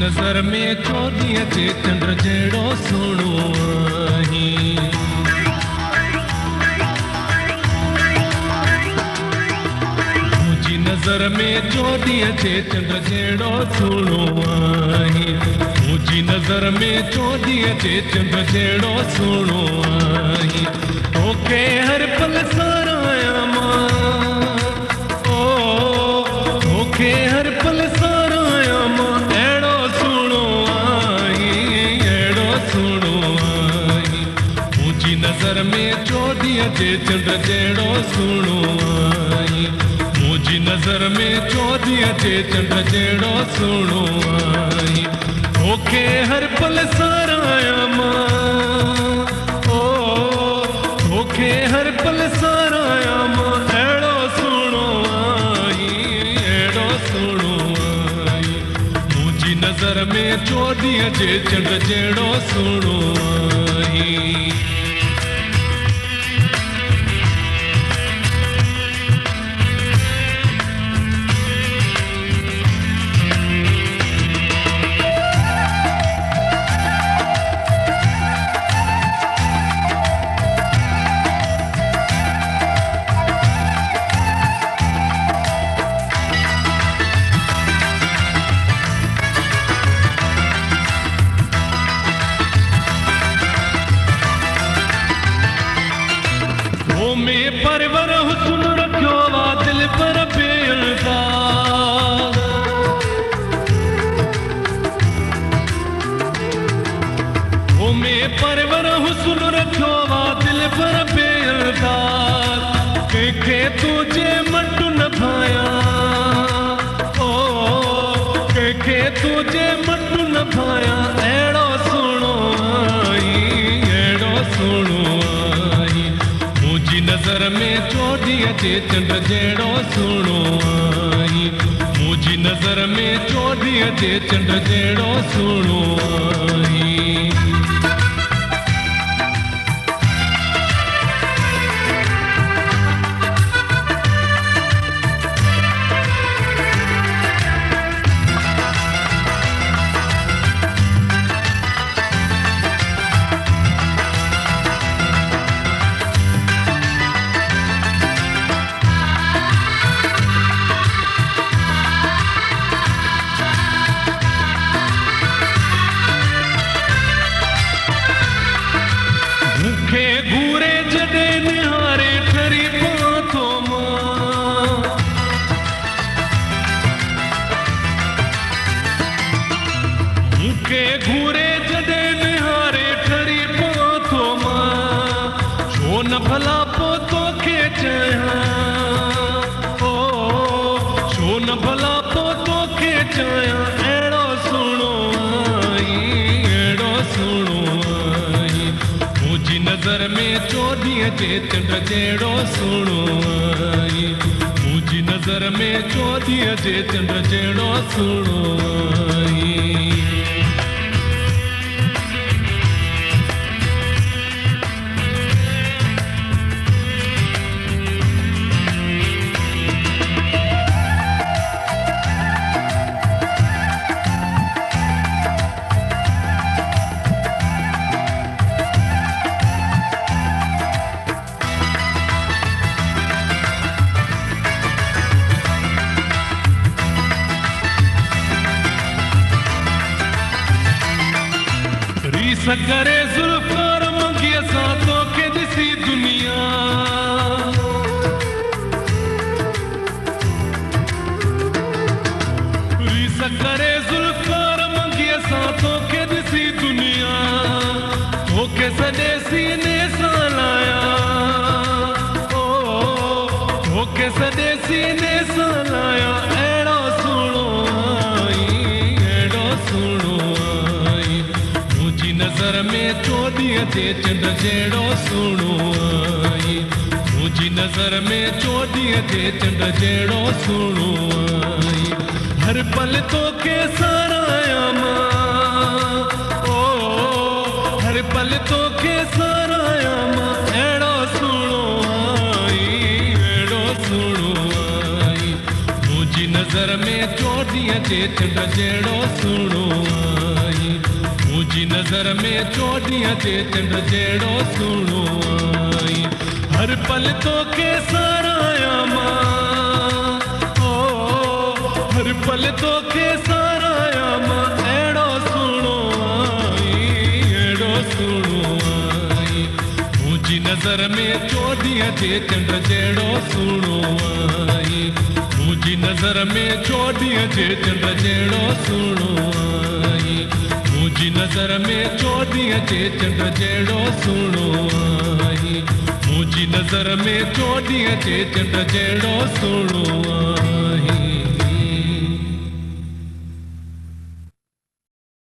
नज़र में चोॾीअ जे चंड जहिड़ो सुहिणो आहीं। मुंहिंजी नज़र में चोॾीअ जे चंड जहिड़ो सुहिणो आहीं। मुंहिंजी नज़र में चोॾीअ जे चंड जहिड़ो सुहिणो आहीं। तोखे हर पल सारायां मां, ओ तोखे हर पल सारायां मां। अहिड़ो सुहिणो आहीं, अहिड़ो सुहिणो आहीं। मुंहिंजी नज़र में चोॾीअ जे चंड जहिड़ो सुहिणो आहीं। मुंहिंजी नज़र में चोॾीअ जे चंड जहिड़ो सुहिणो आहीं। तोखे हर पल सारायां मां, ओ तोखे हर पल सारायां मां। अहिड़ो सुहिणो आहीं, अहिड़ो सुहिणो आहीं। मुंहिंजी नज़र में चोॾीअ जे चंड जहिड़ो सुहिणो आहीं। में परवर हुस्न रखियो वा दिल पर बेअल्फाज़। ओ में परवर हुस्न रखियो वा दिल पर बेअल्फाज़। कंहिंखे तुझे मटु न भायां, ओ कंहिंखे तुझे मटु न भायां। अहिड़ो सुहिणो आहीं, अहिड़ो सुहिणो आहीं। मुंहिंजी नज़र में चोॾीअ जे चंड जहिड़ो सुहिणो आहीं। मुंहिंजी नज़र में चोॾीअ जे चंड जहिड़ो सुहिणो आहीं। मूंखे घूरे जॾहिं निहारे ठरी पवां थो मां। मूंखे घूरे जॾहिं निहारे ठरी पवां थो मां। छो न भला पोइ तोखे चाहियां, ओ छो न भला पोइ तोखे चाहियां। अहिड़ो सुहिणो आहीं, अहिड़ो सुहिणो आहीं। मुंहिंजी नज़र में चोॾीअ जे चंड जहिड़ो सुहिणो आहीं। मुंहिंजी नज़र में चोॾीअ जे चंड जहिड़ो सुहिणो आहीं। रीस करे ज़ुल्फ़ार मंगीअ सां तोखे ॾिसी दुनिया। रीस करे ज़ुल्फ़ार मंगीअ सां तोखे ॾिसी दुनिया। तोखे सॼे सीने सां लायां, ओ तोखे सॼे सीने सां लायां। अहिड़ो सुहिणो आहीं, अहिड़ो सुहिणो आहीं। मुंहिंजी नज़र में चोॾीअ जे चंड जहिड़ो सुहिणो आहीं। मुंहिंजी नज़र में चोॾीअ जे चंड जहिड़ो सुहिणो आहीं। हर पल तोखे सारायां मां, ओ हर पल तोखे सारायां मां। अहिड़ो सुहिणो आहीं, अहिड़ो सुहिणो आहीं। मुंहिंजी नज़र नज़र में चोॾीअ जे चंड जहिड़ो सुहिणो आई मुंहिंजी नज़र में चोॾीअ जे चंड जहिड़ो सुहिणो आई हर पल तोखे सारायां मां हर पल तोखे सारायां मां अहिड़ो सुहिणो आई मुंहिंजी नज़र में चोॾीअ जे चंड जहिड़ो सुहिणो आई मुंहिंजी नज़र में चोॾीअ जे चंड जहिड़ो सुहिणो आई मुंहिंजी नज़र में चोॾीअ जे चंड जहिड़ो सुहिणो आई मुंहिंजी नज़र में चोॾीअ जे चंड जहिड़ो सुहिणो आई